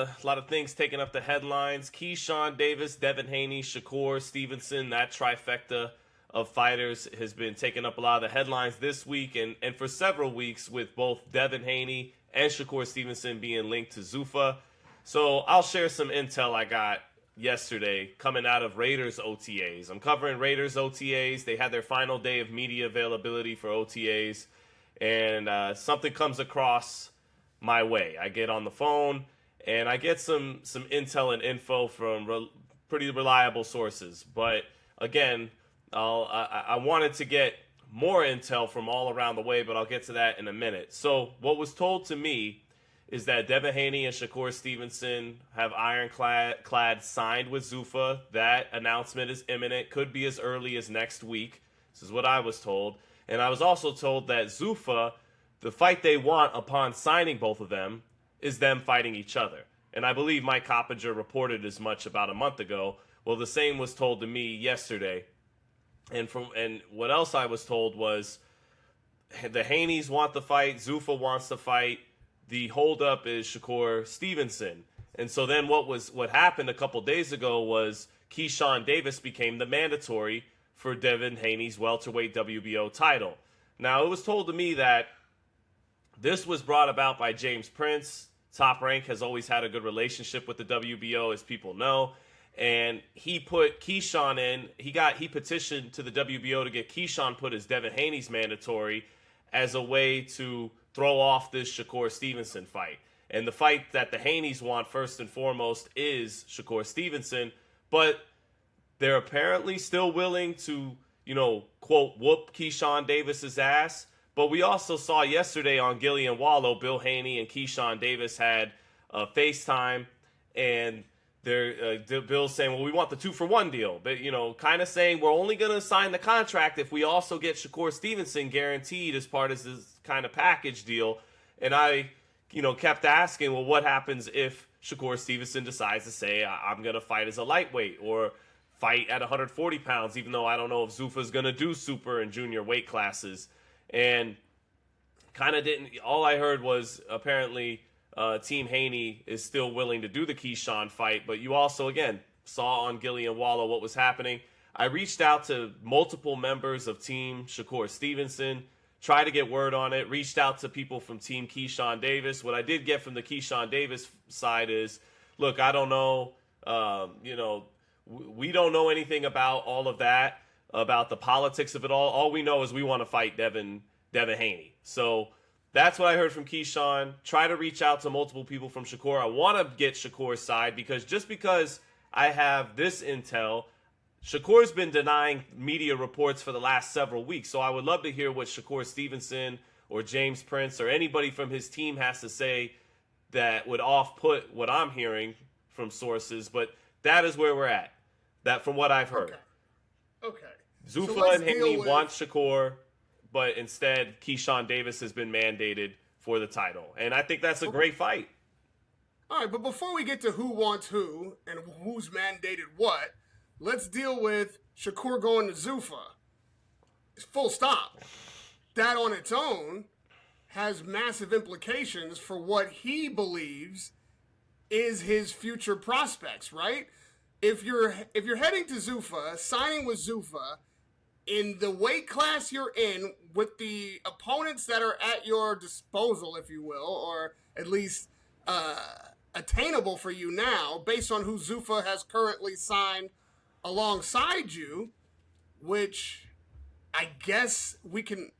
A lot of things taking up the headlines. Keyshawn Davis, Devin Haney, Shakur Stevenson, that trifecta of fighters has been taking up a lot of the headlines this week and for several weeks, with both Devin Haney and Shakur Stevenson being linked to Zufa. So I'll share some intel I got yesterday coming out of Raiders OTAs. I'm covering Raiders OTAs. They had their final day of media availability for OTAs, and something comes across my way. I get on the phone and I get some intel and info from pretty reliable sources. But again, I wanted to get more intel from all around the way, but I'll get to that in a minute. So what was told to me is that Devin Haney and Shakur Stevenson have ironclad signed with Zufa. That announcement is imminent, could be as early as next week. This is what I was told. And I was also told that Zufa, the fight they want upon signing both of them, is them fighting each other. And I believe Mike Coppinger reported as much about a month ago. Well, the same was told to me yesterday. And what else I was told was the Haneys want the fight, Zufa wants the fight. The holdup is Shakur Stevenson. And so then what happened a couple days ago was Keyshawn Davis became the mandatory for Devin Haney's welterweight WBO title. Now, it was told to me that this was brought about by James Prince. Top Rank has always had a good relationship with the WBO, as people know. And he put Keyshawn in. He petitioned to the WBO to get Keyshawn put as Devin Haney's mandatory as a way to throw off this Shakur Stevenson fight. And the fight that the Haneys want first and foremost is Shakur Stevenson. But they're apparently still willing to, quote, whoop Keyshawn Davis's ass. But we also saw yesterday on Gillian Wallow, Bill Haney and Keyshawn Davis had FaceTime, and Bill's saying, well, we want the 2-for-1 deal. But, kind of saying we're only going to sign the contract if we also get Shakur Stevenson guaranteed as part of this kind of package deal. And I, kept asking, well, what happens if Shakur Stevenson decides to say, I'm going to fight as a lightweight or fight at 140 pounds, even though I don't know if Zufa's going to do super and junior weight classes. And kind of didn't, all I heard was apparently Team Haney is still willing to do the Keyshawn fight, but you also, again, saw on Gillian Wallow what was happening. I reached out to multiple members of Team Shakur Stevenson, tried to get word on it, reached out to people from Team Keyshawn Davis. What I did get from the Keyshawn Davis side is, look, I don't know, we don't know anything about all of that, about the politics of it all. All we know is we want to fight Devin Haney. So that's what I heard from Keyshawn. Try to reach out to multiple people from Shakur. I want to get Shakur's side because just because I have this intel, Shakur's been denying media reports for the last several weeks. So I would love to hear what Shakur Stevenson or James Prince or anybody from his team has to say that would off-put what I'm hearing from sources. But that is where we're at, that from what I've heard. Okay. Zufa and Haney want Shakur, but instead Keyshawn Davis has been mandated for the title. And I think that's a great fight. All right, but before we get to who wants who and who's mandated what, let's deal with Shakur going to Zufa. Full stop. That on its own has massive implications for what he believes is his future prospects, right? If you're heading to Zufa, signing with Zufa, in the weight class you're in, with the opponents that are at your disposal, if you will, or at least attainable for you now, based on who Zufa has currently signed alongside you, which I guess we can,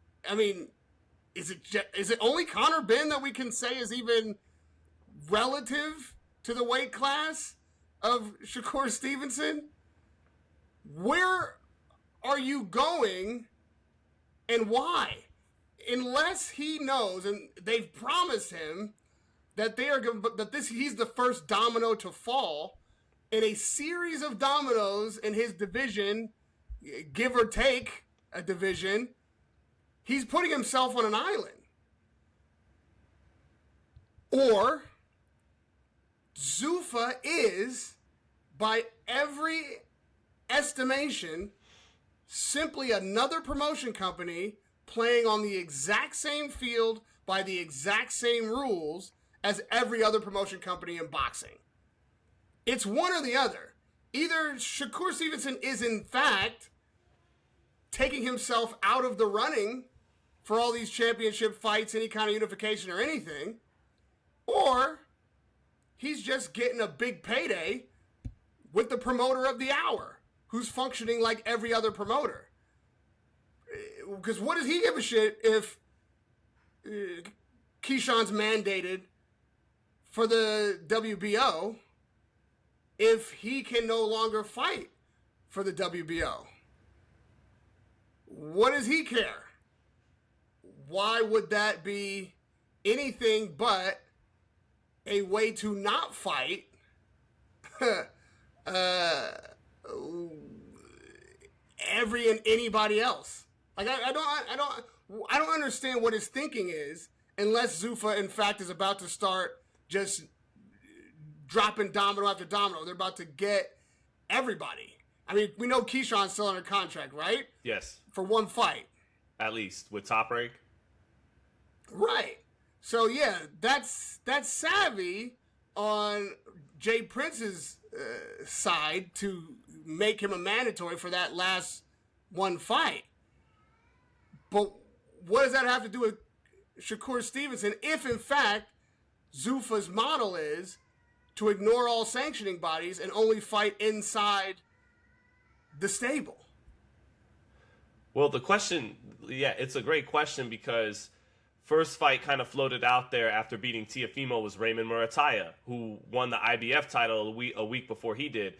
is it only Conor Benn that we can say is even relative to the weight class of Shakur Stevenson? Where are you going and why? Unless he knows, and they've promised him that he's the first domino to fall in a series of dominoes in his division, give or take a division. He's putting himself on an island. Or Zufa is, by every estimation, simply another promotion company playing on the exact same field by the exact same rules as every other promotion company in boxing. It's one or the other. Either Shakur Stevenson is in fact taking himself out of the running for all these championship fights, any kind of unification or anything, or he's just getting a big payday with the promoter of the hour, who's functioning like every other promoter. Because what does he give a shit if Keyshawn's mandated for the WBO if he can no longer fight for the WBO? What does he care? Why would that be anything but a way to not fight every and anybody else? Like I don't understand what his thinking is unless Zufa in fact is about to start just dropping domino after domino. They're about to get everybody. I mean, we know Keyshawn's still under contract, right? Yes. For one fight. At least, with Top Rank. Right. So, yeah, that's savvy on Jay Prince's side to make him a mandatory for that last one fight. But what does that have to do with Shakur Stevenson if, in fact, Zufa's model is to ignore all sanctioning bodies and only fight inside the stable? Well, the question, yeah, it's a great question because first fight kind of floated out there after beating Teofimo was Raymond Murataya, who won the IBF title a week before he did.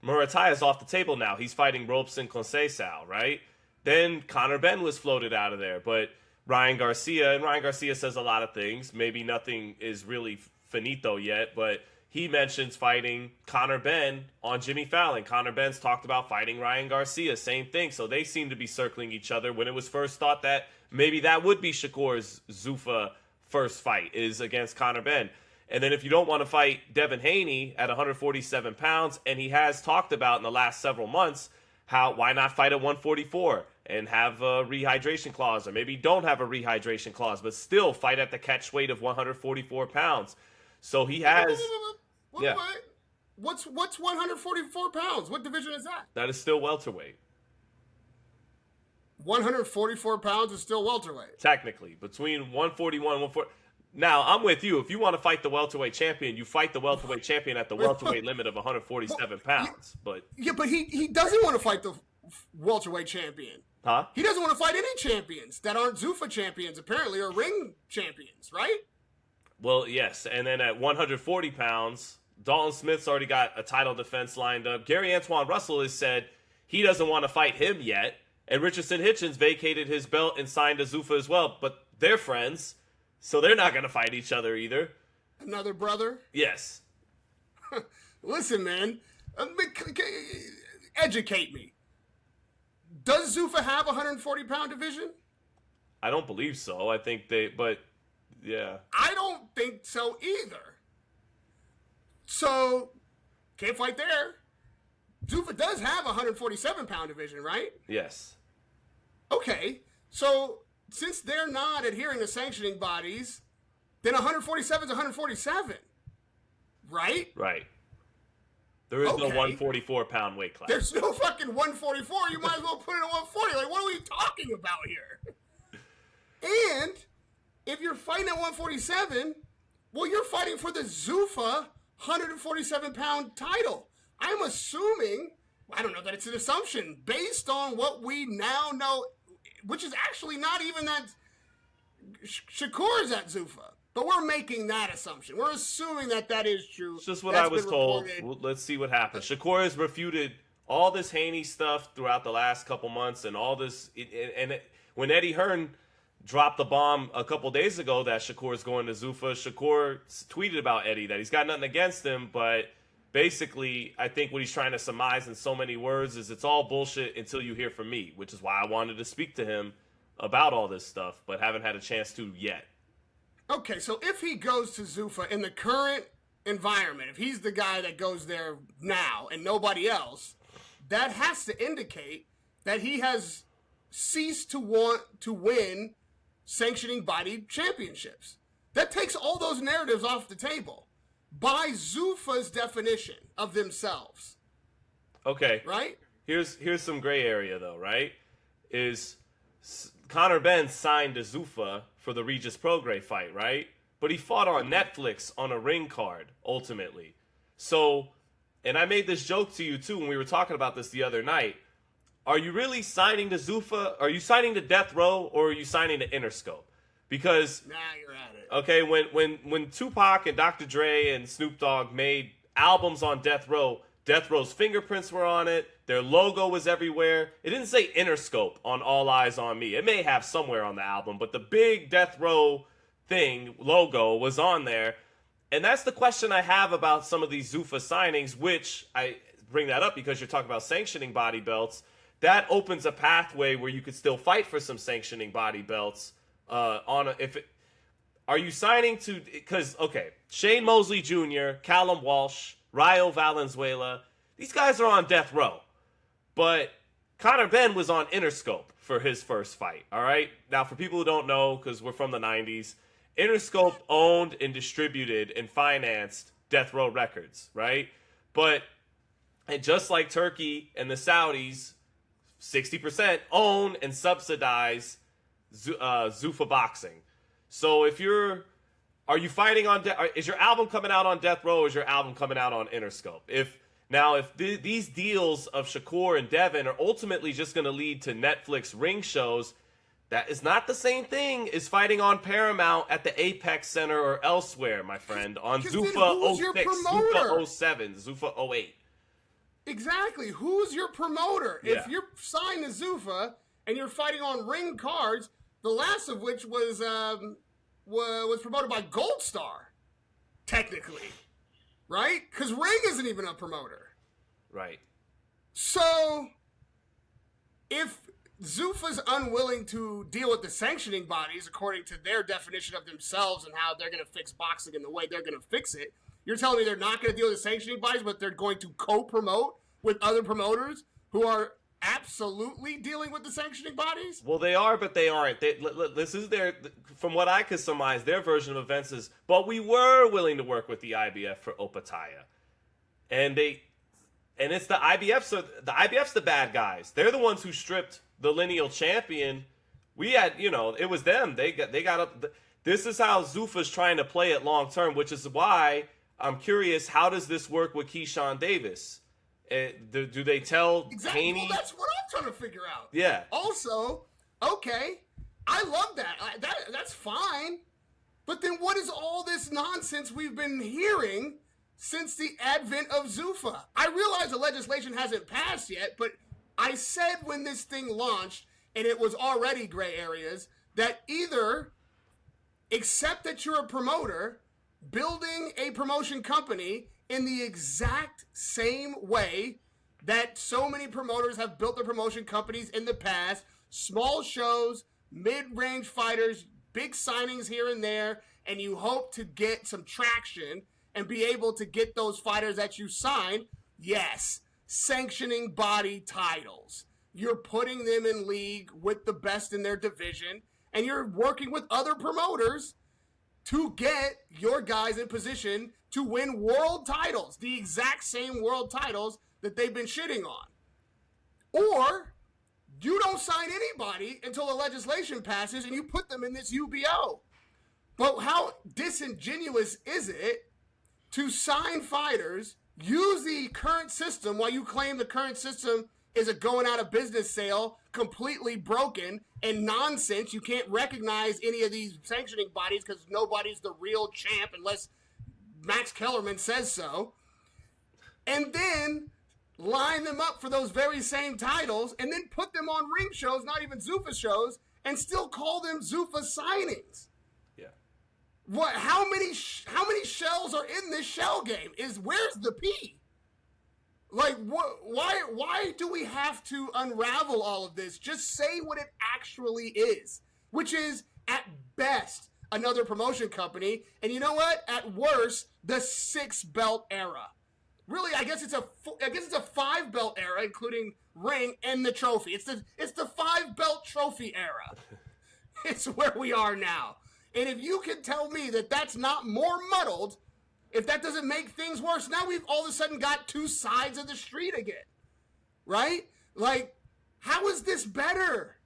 Murataya's off the table now. He's fighting Robson Conceição, right? Then Conor Benn was floated out of there, but Ryan Garcia says a lot of things. Maybe nothing is really finito yet, but he mentions fighting Conor Benn on Jimmy Fallon. Conor Benn's talked about fighting Ryan Garcia, same thing. So they seem to be circling each other when it was first thought that maybe that would be Shakur's Zufa first fight is against Conor Benn. And then if you don't want to fight Devin Haney at 147 pounds, and he has talked about in the last several months, why not fight at 144 and have a rehydration clause, or maybe don't have a rehydration clause, but still fight at the catch weight of 144 pounds. So he has... Wait. What's 144 pounds? What division is that? That is still welterweight. 144 pounds is still welterweight. Technically, between 141 and 140. Now, I'm with you. If you want to fight the welterweight champion, you fight the welterweight champion at the welterweight limit of 147 pounds. But he doesn't want to fight the welterweight champion. Huh? He doesn't want to fight any champions that aren't Zuffa champions, apparently, or ring champions, right? Well, yes. And then at 140 pounds, Dalton Smith's already got a title defense lined up. Gary Antoine Russell has said he doesn't want to fight him yet. And Richardson Hitchens vacated his belt and signed a Zufa as well. But they're friends, so they're not going to fight each other either. Another brother? Yes. Listen, man. Educate me. Does Zufa have a 140-pound division? I don't believe so. I think yeah. I don't think so either. So, can't fight there. Zufa does have a 147-pound division, right? Yes. Okay. So, since they're not adhering to sanctioning bodies, then 147 is 147. Right? Right. There is no 144-pound weight class. There's no fucking 144. You might as well put it at 140. Like, what are we talking about here? And if you're fighting at 147, well, you're fighting for the Zufa 147-pound title. I'm assuming, I don't know that it's an assumption, based on what we now know, which is actually not even that Shakur is at Zufa. But we're making that assumption. We're assuming that is true. It's just what I was told. Let's see what happens. Shakur has refuted all this Haney stuff throughout the last couple months and all this. When Eddie Hearn dropped the bomb a couple days ago that Shakur is going to Zufa, Shakur tweeted about Eddie that he's got nothing against him, but basically I think what he's trying to surmise in so many words is it's all bullshit until you hear from me, which is why I wanted to speak to him about all this stuff, but haven't had a chance to yet. Okay, so if he goes to Zufa in the current environment, if he's the guy that goes there now and nobody else, that has to indicate that he has ceased to want to win sanctioning body championships. That takes all those narratives off the table. By Zuffa's definition of themselves. Okay. Right? Here's some gray area, though, right? Is Conor Benn signed to Zufa for the Regis Prograis fight, right? But he fought on Netflix on a ring card, ultimately. So, and I made this joke to you, too, when we were talking about this the other night. Are you really signing to Zufa? Are you signing to Death Row, or are you signing to Interscope? Because now you're at it. Okay, when Tupac and Dr. Dre and Snoop Dogg made albums on Death Row's fingerprints were on it. Their logo was everywhere. It didn't say Interscope on All Eyes on Me. It may have somewhere on the album, but the big Death Row thing logo was on there. And that's the question I have about some of these Zufa signings, which I bring that up because you're talking about sanctioning body belts. That opens a pathway where you could still fight for some sanctioning body belts. Are you signing to, because, okay, Shane Mosley Jr., Callum Walsh, Rayo Valenzuela, these guys are on Death Row. But Conor Benn was on Interscope for his first fight, all right? Now, for people who don't know, because we're from the 90s, Interscope owned and distributed and financed Death Row Records, right? But, and just like Turkey and the Saudis, 60% own and subsidize Zuffa Boxing. So are you fighting on, is your album coming out on Death Row or is your album coming out on Interscope? If these deals of Shakur and Devin are ultimately just going to lead to Netflix ring shows, that is not the same thing as fighting on Paramount at the Apex Center or elsewhere, my friend, on Zuffa 06, Zuffa 07, Zuffa 08. Exactly. Who's your promoter? Yeah. If you're signed to Zuffa and you're fighting on ring cards, the last of which was promoted by Gold Star, technically, right? Because Ring isn't even a promoter. Right. So, if Zuffa's unwilling to deal with the sanctioning bodies according to their definition of themselves and how they're going to fix boxing in the way they're going to fix it, you're telling me they're not going to deal with the sanctioning bodies, but they're going to co-promote with other promoters who are absolutely dealing with the sanctioning bodies? Well, they are, but they aren't. This is from what I could surmise, their version of events is, but we were willing to work with the IBF for Opataya. And it's the IBF, so the IBF's the bad guys. They're the ones who stripped the lineal champion. We had, it was them. They got up. This is how Zuffa's trying to play it long term, which is why I'm curious, how does this work with Keyshawn Davis? Do they tell exactly. Haney? Well, that's what I'm trying to figure out. Yeah. Also, okay, I love that. That's fine. But then what is all this nonsense we've been hearing since the advent of Zuffa? I realize the legislation hasn't passed yet, but I said when this thing launched, and it was already gray areas, that either accept that you're a promoter building a promotion company in the exact same way that so many promoters have built their promotion companies in the past. Small shows, mid-range fighters, big signings here and there, and you hope to get some traction and be able to get those fighters that you sign. Yes, sanctioning body titles. You're putting them in league with the best in their division, and you're working with other promoters to get your guys in position to win world titles, the exact same world titles that they've been shitting on. Or you don't sign anybody until the legislation passes and you put them in this UBO. But how disingenuous is it to sign fighters, use the current system while you claim the current system is a going out of business sale, completely broken and nonsense. You can't recognize any of these sanctioning bodies because nobody's the real champ unless Max Kellerman says so. And then line them up for those very same titles and then put them on ring shows, not even Zuffa shows, and still call them Zuffa signings. Yeah. What? How many shells are in this shell game? Where's the P? Like, why do we have to unravel all of this? Just say what it actually is, which is, at best, another promotion company. And you know what? At worst, the 6-belt era. Really, I guess it's a 5-belt era, including ring and the trophy. It's the 5-belt trophy era. It's where we are now. And if you can tell me that that's not more muddled, if that doesn't make things worse, now we've all of a sudden got two sides of the street again, right? Like, how is this better?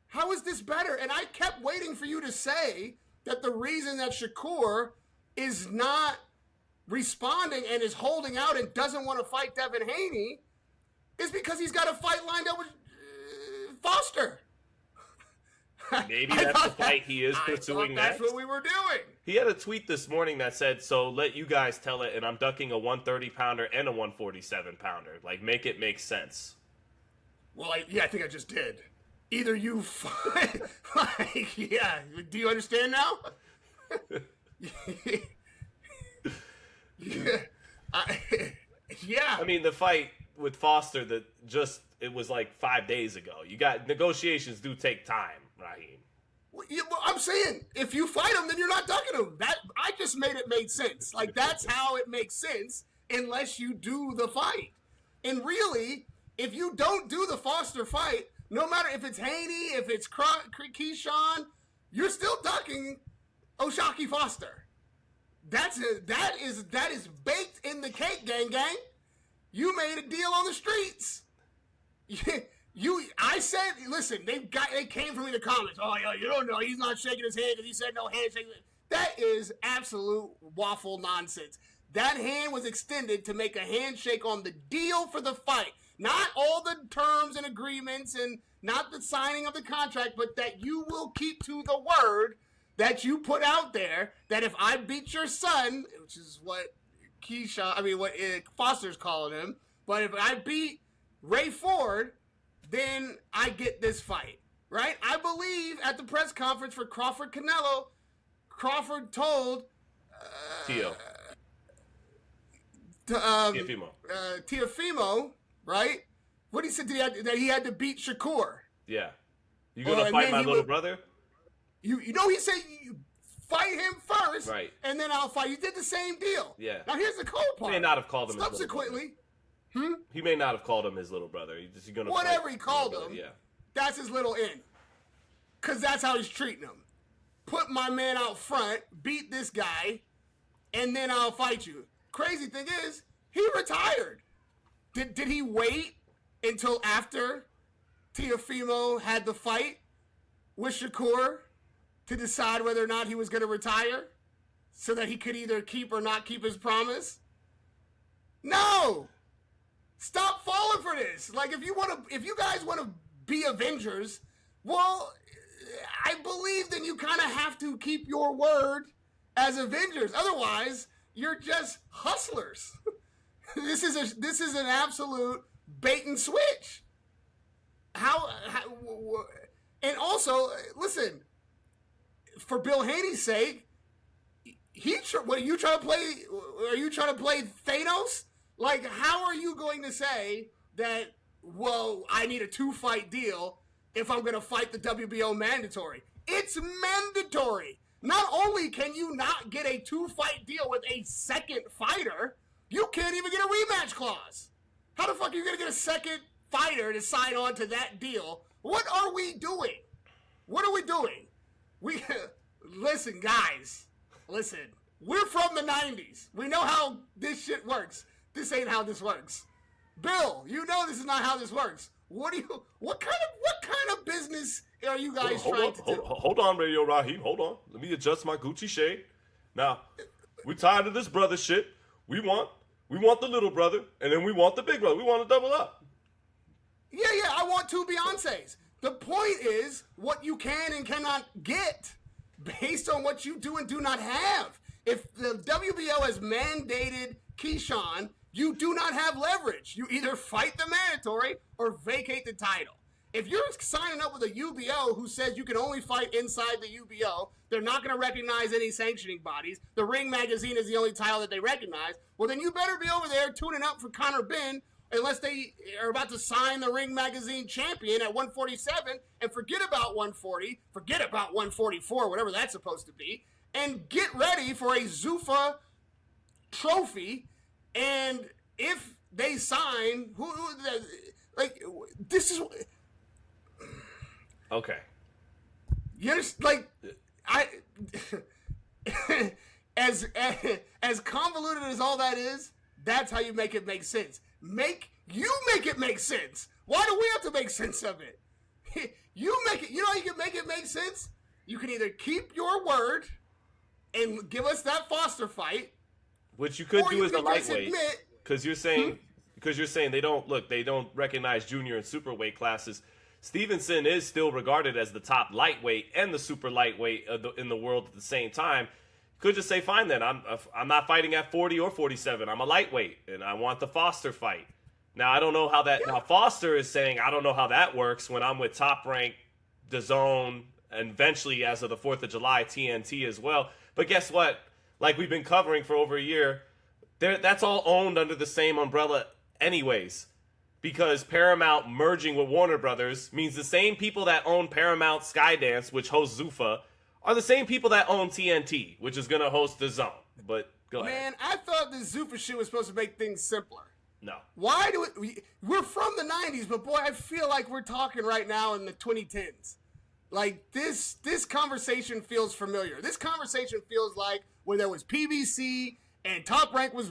How is this better? And I kept waiting for you to say that the reason that Shakur is not responding and is holding out and doesn't want to fight Devin Haney is because he's got a fight lined up with Foster. Maybe that's the fight he is pursuing next. That's what we were doing. He had a tweet this morning that said, so let you guys tell it, and I'm ducking a 130-pounder and a 147-pounder. Like, make it make sense. Well, I think I just did. Either you fight, like, yeah. Do you understand now? Yeah. I mean, the fight with Foster, it was like 5 days ago. Negotiations do take time, Raheem. Well, I'm saying, if you fight him, then you're not ducking him. I just made it make sense. Like, that's how it makes sense unless you do the fight. And really, if you don't do the Foster fight, no matter if it's Haney, if it's Keyshawn, you're still ducking O'Shaquie Foster. That is baked in the cake, gang. You made a deal on the streets. I said, listen, they came for me in the comments. Oh, yeah, you don't know. He's not shaking his hand because he said no handshake. That is absolute waffle nonsense. That hand was extended to make a handshake on the deal for the fight. Not all the terms and agreements and not the signing of the contract, but that you will keep to the word that you put out there, that if I beat your son, which is what what Foster's calling him, but if I beat Ray Ford, then I get this fight, right? I believe at the press conference for Crawford Canelo, Crawford told Teofimo, right? What he said that he had to beat Shakur. Yeah. You gonna fight my little brother? You know he said you fight him first, right? And then I'll fight. You did the same deal. Yeah. Now here's the cold part. He may not have called him subsequently. His little brother. He may not have called him his little brother. He's gonna whatever he called him. Yeah. That's his little in. Cause that's how he's treating him. Put my man out front, beat this guy, and then I'll fight you. Crazy thing is, he retired. Did he wait until after Teofimo had the fight with Shakur to decide whether or not he was going to retire so that he could either keep or not keep his promise? No! Stop falling for this. Like, if you guys want to be Avengers, well, I believe then you kind of have to keep your word as Avengers. Otherwise, you're just hustlers. This is an absolute bait and switch. And also, listen, for Bill Haney's sake, are you trying to play Thanos? Like, how are you going to say that, well, I need a 2-fight deal if I'm going to fight the WBO mandatory? It's mandatory. Not only can you not get a 2-fight deal with a second fighter, you can't even get a rematch clause. How the fuck are you going to get a second fighter to sign on to that deal? What are we doing? What are we doing? Listen, guys. Listen. We're from the 90s. We know how this shit works. This ain't how this works. Bill, you know this is not how this works. What kind of business are you guys trying to do? Hold on, Radio Raheem. Hold on. Let me adjust my Gucci shade. Now, we're tired of this brother shit. We want the little brother, and then we want the big brother. We want to double up. Yeah, I want 2 Beyoncés. The point is what you can and cannot get based on what you do and do not have. If the WBO has mandated Keyshawn, you do not have leverage. You either fight the mandatory or vacate the title. If you're signing up with a UBO who says you can only fight inside the UBO, they're not going to recognize any sanctioning bodies. The Ring magazine is the only title that they recognize. Well, then you better be over there tuning up for Conor Benn unless they are about to sign the Ring magazine champion at 147 and forget about 140, forget about 144, whatever that's supposed to be, and get ready for a Zufa trophy. And if they sign, this is okay. You understand? Like, I as convoluted as all that is, that's how you make it make sense. Make it make sense. Why do we have to make sense of it? You make it. You know how you can make it make sense? You can either keep your word and give us that Foster fight, which you could do as a lightweight, because you're saying they don't recognize junior and super weight classes. Stevenson is still regarded as the top lightweight and the super lightweight in the world at the same time. Could just say, fine then, I'm not fighting at 40 or 47. I'm a lightweight, and I want the Foster fight. Now, I don't know how that... Yeah. Now, Foster is saying, I don't know how that works when I'm with top-ranked DAZN, and eventually, as of the 4th of July, TNT as well. But guess what? Like we've been covering for over a year, that's all owned under the same umbrella anyways. Because Paramount merging with Warner Brothers means the same people that own Paramount Skydance, which hosts Zufa, are the same people that own TNT, which is going to host DAZN. But go ahead. Man, I thought this Zufa shit was supposed to make things simpler. No. Why do we're from the 90s, but boy, I feel like we're talking right now in the 2010s. Like, this conversation feels familiar. This conversation feels like when there was PBC and Top Rank was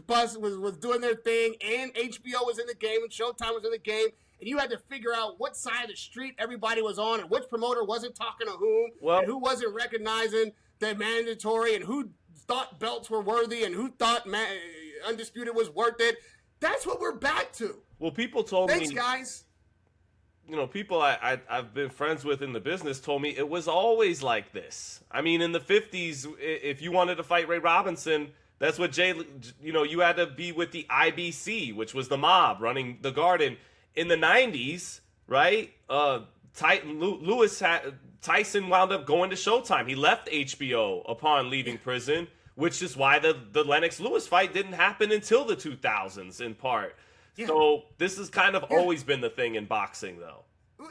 doing their thing, and HBO was in the game, and Showtime was in the game, and you had to figure out what side of the street everybody was on, and which promoter wasn't talking to whom, and who wasn't recognizing the mandatory, and who thought belts were worthy, and who thought Undisputed was worth it. That's what we're back to. Well, people told me... Thanks, guys. You know, people I've been friends with in the business told me it was always like this. I mean, in the 50s, if you wanted to fight Ray Robinson, that's what you had to be with the IBC, which was the mob running the Garden. In the 90s, right, Tyson wound up going to Showtime. He left HBO upon leaving prison, which is why the Lennox Lewis fight didn't happen until the 2000s in part. Yeah. So this has kind of always been the thing in boxing, though.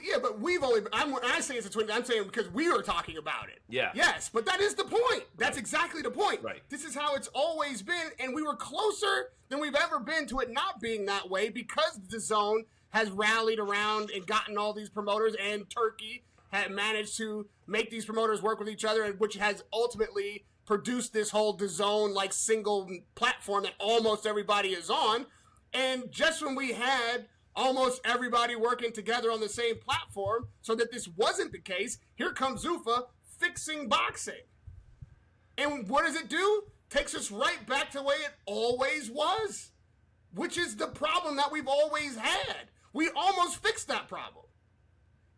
Yeah, but we've only been, when I say it's a twin, I'm saying because we were talking about it. Yeah. Yes, but that is the point. That's exactly the point. Right. This is how it's always been, and we were closer than we've ever been to it not being that way because DAZN has rallied around and gotten all these promoters, and Turkey had managed to make these promoters work with each other, and which has ultimately produced this whole DAZN like single platform that almost everybody is on. And just when we had almost everybody working together on the same platform so that this wasn't the case, here comes Zufa fixing boxing. And what does it do? Takes us right back to the way it always was, which is the problem that we've always had. We almost fixed that problem.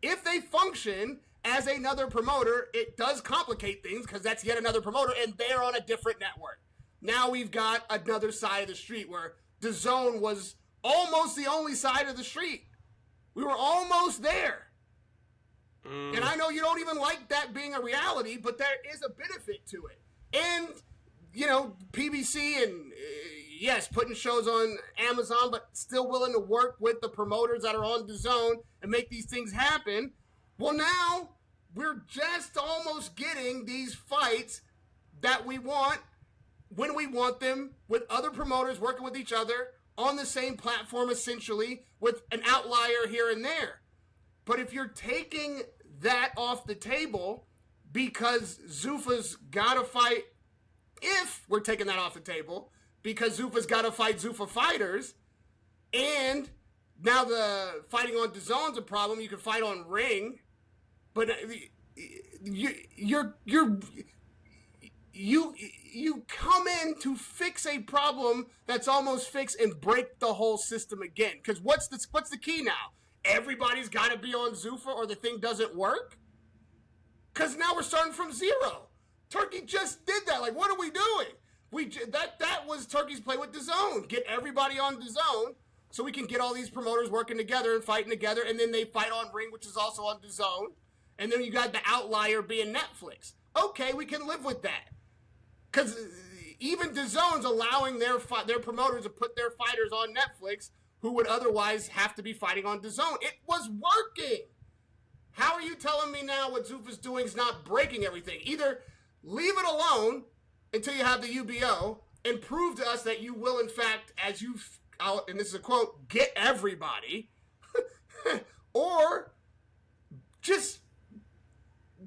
If they function as another promoter, it does complicate things because that's yet another promoter and they're on a different network. Now we've got another side of the street where DAZN was almost the only side of the street. We were almost there. And I know you don't even like that being a reality, but there is a benefit to it. And, you know, PBC and, yes, putting shows on Amazon, but still willing to work with the promoters that are on DAZN and make these things happen. Well, now we're just almost getting these fights that we want when we want them, with other promoters working with each other on the same platform, essentially, with an outlier here and there. But if you're taking that off the table because Zufa's got to fight, if we're taking that off the table, because Zufa's got to fight Zuffa fighters, and now the fighting on DAZN's a problem, you can fight on Ring, but you come in to fix a problem that's almost fixed and break the whole system again. Because what's the key now? Everybody's got to be on Zufa or the thing doesn't work? Because now we're starting from zero. Turkey just did that. Like, what are we doing? That was Turkey's play with DAZN. Get everybody on DAZN so we can get all these promoters working together and fighting together, and then they fight on Ring, which is also on DAZN. And then you got the outlier being Netflix. Okay, we can live with that. Because even DAZN's allowing their promoters to put their fighters on Netflix who would otherwise have to be fighting on DAZN. It was working. How are you telling me now what Zufa's doing is not breaking everything? Either leave it alone until you have the UBO and prove to us that you will, in fact, as you, and this is a quote, get everybody, or just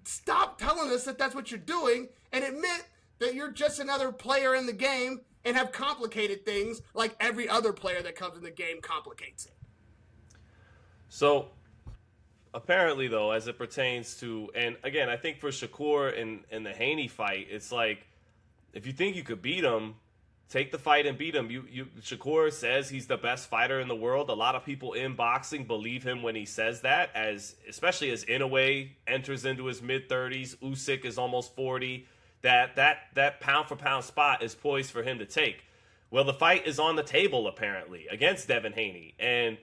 stop telling us that that's what you're doing and admit that you're just another player in the game and have complicated things like every other player that comes in the game complicates it. So, apparently, though, as it pertains to, and again, I think for Shakur and the Haney fight, it's like, if you think you could beat him, take the fight and beat him. Shakur says he's the best fighter in the world. A lot of people in boxing believe him when he says that, especially as Inoue enters into his mid-30s. Usyk is almost 40. That pound-for-pound spot is poised for him to take. Well, the fight is on the table, apparently, against Devin Haney. And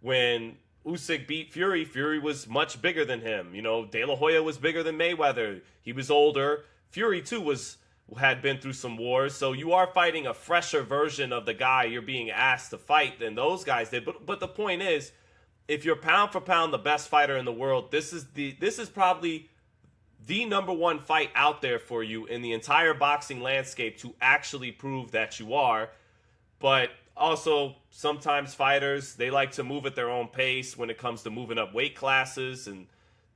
when Usyk beat Fury, Fury was much bigger than him. You know, De La Hoya was bigger than Mayweather. He was older. Fury, too, had been through some wars. So you are fighting a fresher version of the guy you're being asked to fight than those guys did. But the point is, if you're pound-for-pound the best fighter in the world, this is probably the number one fight out there for you in the entire boxing landscape to actually prove that you are. But also, sometimes fighters, they like to move at their own pace when it comes to moving up weight classes and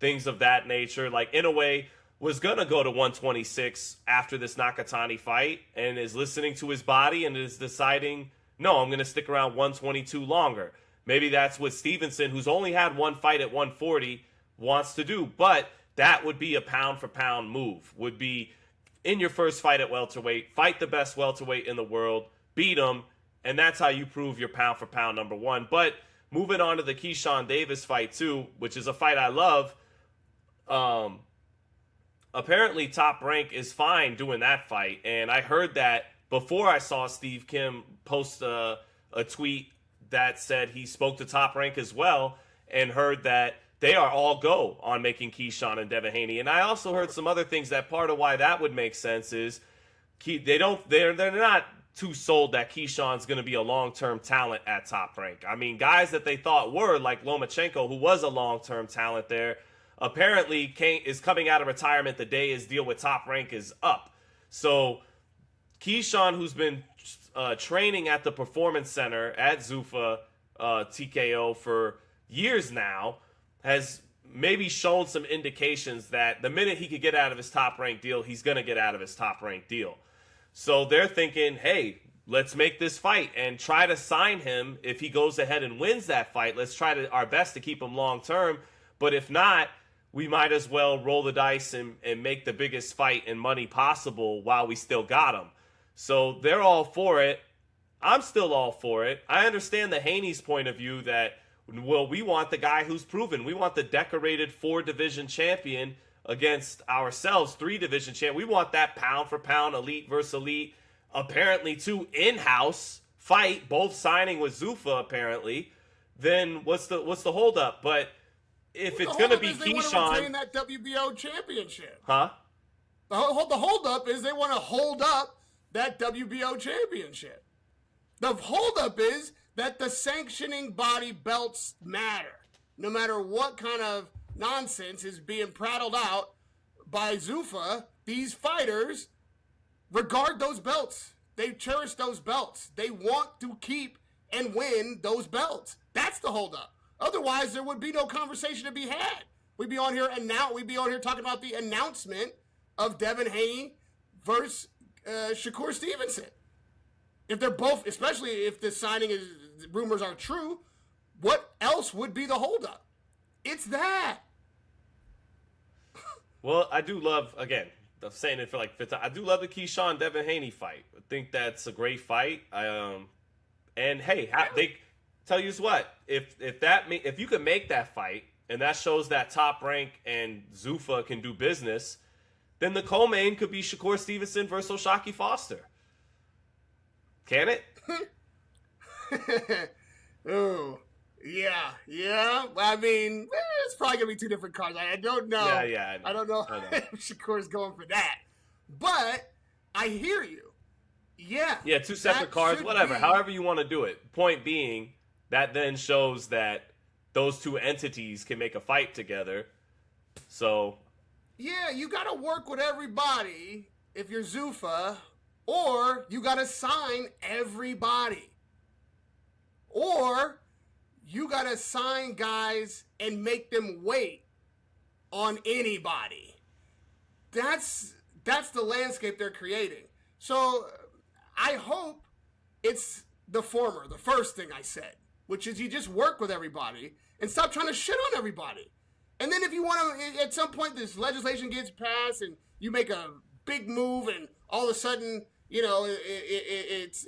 things of that nature. Like, Inoue was going to go to 126 after this Nakatani fight and is listening to his body and is deciding, no, I'm going to stick around 122 longer. Maybe that's what Stevenson, who's only had one fight at 140, wants to do. But that would be a pound-for-pound move, would be in your first fight at welterweight, fight the best welterweight in the world, beat him, and that's how you prove you're pound-for-pound number one. But moving on to the Keyshawn Davis fight, too, which is a fight I love, apparently Top Rank is fine doing that fight, and I heard that before I saw Steve Kim post a tweet that said he spoke to Top Rank as well and heard that they are all go on making Keyshawn and Devin Haney. And I also heard some other things that part of why that would make sense is they're not too sold that Keyshawn's going to be a long-term talent at Top Rank. I mean, guys that they thought were, like Lomachenko, who was a long-term talent there, apparently is coming out of retirement the day his deal with Top Rank is up. So Keyshawn, who's been training at the Performance Center at Zufa TKO for years now, has maybe shown some indications that the minute he could get out of his Top Rank deal, he's going to get out of his Top Rank deal. So they're thinking, hey, let's make this fight and try to sign him. If he goes ahead and wins that fight, let's try our best to keep him long term. But if not, we might as well roll the dice and make the biggest fight and money possible while we still got him. So they're all for it. I'm still all for it. I understand the Haney's point of view that, well, we want the guy who's proven. We want the decorated 4-division champion against ourselves, 3-division champ. We want that pound-for-pound elite versus elite, apparently, too, in-house fight, both signing with Zufa, apparently. Then what's the holdup? But if it's going to be Keyshawn, they want to retain that WBO championship. Huh? The holdup is they want to hold up that WBO championship. The holdup is that the sanctioning body belts matter. No matter what kind of nonsense is being prattled out by Zufa, these fighters regard those belts. They cherish those belts. They want to keep and win those belts. That's the holdup. Otherwise, there would be no conversation to be had. We'd be on here talking about the announcement of Devin Haney versus Shakur Stevenson. If they're both, especially if the rumors are true, what else would be the holdup? It's that. Well, I do love, again, I'm saying it for like fifth time, I do love the Keyshawn Devin Haney fight. I think that's a great fight. And hey, they tell you what, if you can make that fight, and that shows that Top Rank and Zufa can do business, then the co-main could be Shakur Stevenson versus O'Shaquie Foster. Can it? Oh, yeah. I mean, it's probably gonna be two different cards. I don't know. Yeah. I don't know if Shakur's going for that, but I hear you. Yeah. Yeah, two separate cards, whatever. However you want to do it. Point being, that then shows that those two entities can make a fight together. So. Yeah, you got to work with everybody if you're Zufa, or you got to sign everybody. Or you got to sign guys and make them wait on anybody. that's the landscape they're creating. So I hope it's the former, the first thing I said, which is you just work with everybody and stop trying to shit on everybody. And then if you want to, at some point, this legislation gets passed and you make a big move and all of a sudden, you know, it's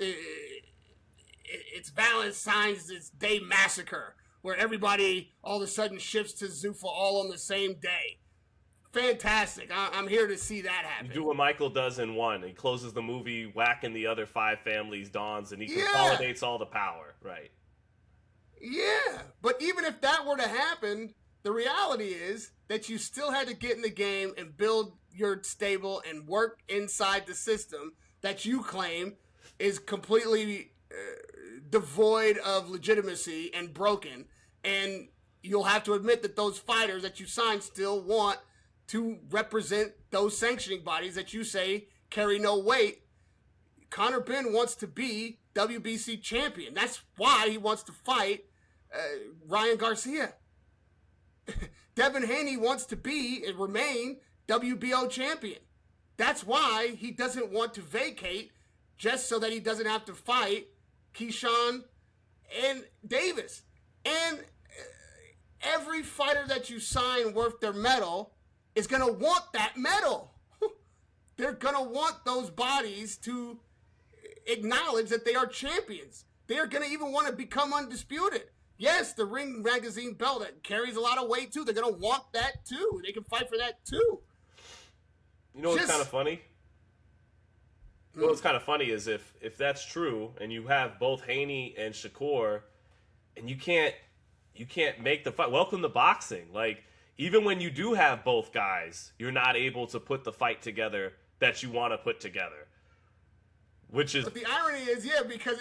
Valentine's Day massacre where everybody all of a sudden shifts to Zufa all on the same day. Fantastic. I'm here to see that happen. You do what Michael does in one. He closes the movie, whacking the other 5 families' dawns, and he consolidates all the power. Right. Yeah. But even if that were to happen, the reality is that you still had to get in the game and build your stable and work inside the system that you claim is completely devoid of legitimacy and broken. And you'll have to admit that those fighters that you signed still want to represent those sanctioning bodies that you say carry no weight. Conor Benn wants to be WBC champion. That's why he wants to fight Ryan Garcia. Devin Haney wants to be and remain WBO champion. That's why he doesn't want to vacate, just so that he doesn't have to fight Keyshawn and Davis. And every fighter that you sign worth their medal is going to want that medal. They're going to want those bodies to acknowledge that they are champions. They're going to even want to become undisputed. Yes, the Ring Magazine belt that carries a lot of weight too. They're going to want that too. They can fight for that too. You know what's kind of funny? You know what's kind of funny is if that's true and you have both Haney and Shakur and you can't make the fight. Welcome to boxing. Like, even when you do have both guys, you're not able to put the fight together that you want to put together. Which is... But the irony is, yeah, because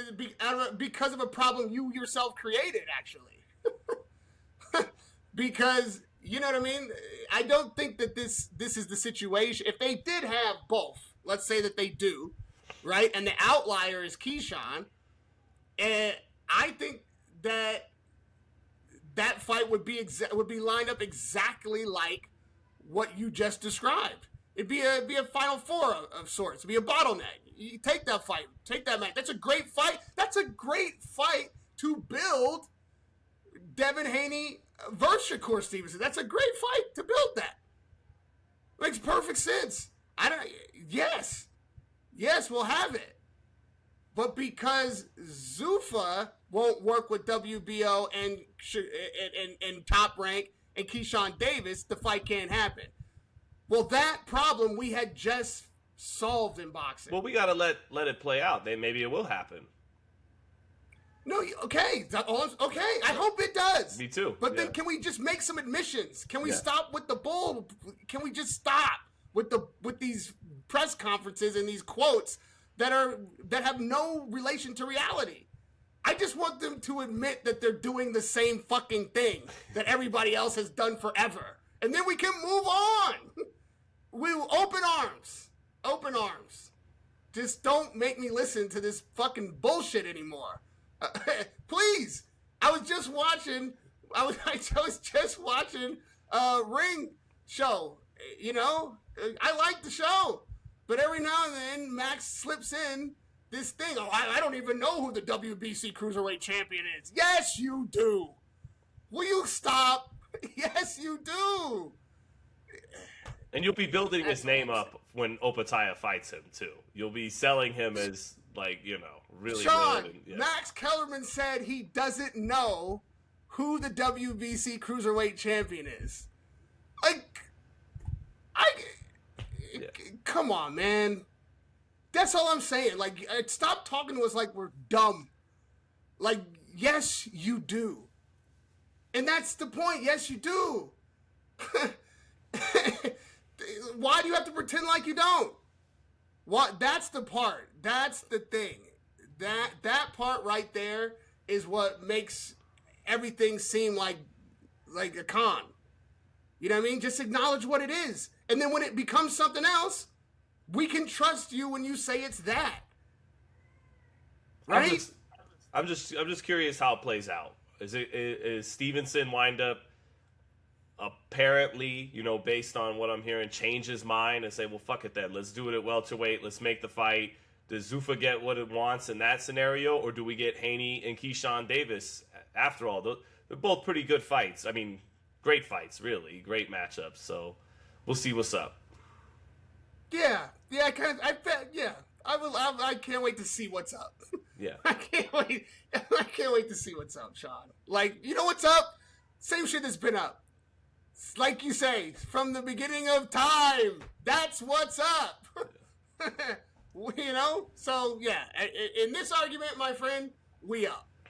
of a problem you yourself created, actually. Because, you know what I mean? I don't think that this is the situation. If they did have both, let's say that they do, right? And the outlier is Keyshawn, and I think that fight would be lined up exactly like what you just described. It'd be a Final Four of sorts. It'd be a bottleneck. You take that fight, take that match. That's a great fight. That's a great fight to build Devin Haney versus Shakur Stevenson. That's a great fight to build that. Makes perfect sense. Yes, we'll have it. But because Zufa won't work with WBO and Top Rank and Keyshawn Davis, the fight can't happen. Well, that problem we had just solved in boxing. Well, we got to let it play out. Then maybe it will happen. No, okay. Okay, I hope it does. Me too. But then can we just make some admissions? Can we stop with the bull? Can we just stop with these press conferences and these quotes that have no relation to reality? I just want them to admit that they're doing the same fucking thing that everybody else has done forever. And then we can move on. We'll open arms. Open arms. Just don't make me listen to this fucking bullshit anymore. Please. I was just watching Ring show. You know, I like the show. But every now and then, Max slips in this thing. Oh, I don't even know who the WBC Cruiserweight Champion is. Yes, you do. Will you stop? Yes, you do. And you'll be building his name up when Opataya fights him, too. You'll be selling him as, like, you know, really Sean, good. And, Max Kellerman said he doesn't know who the WBC Cruiserweight Champion is. Come on, man. That's all I'm saying. Like, stop talking to us like we're dumb. Like, yes, you do. And that's the point. Yes, you do. Why do you have to pretend like you don't? What? That's the part. That's the thing. That part right there is what makes everything seem like a con. You know what I mean? Just acknowledge what it is. And then when it becomes something else, we can trust you when you say it's that. Right? I'm just curious how it plays out. Is Stevenson wind up apparently, based on what I'm hearing, change his mind and say, well, fuck it then. Let's do it at welterweight. Let's make the fight. Does Zufa get what it wants in that scenario, or do we get Haney and Keyshawn Davis? After all, they're both pretty good fights. I mean, great fights, really. Great matchups. So we'll see what's up. Yeah. I can't wait to see what's up. Yeah. I can't wait to see what's up, Sean. Like, you know what's up? Same shit that's been up. Like you say, from the beginning of time, that's what's up. So yeah, in this argument, my friend, we up.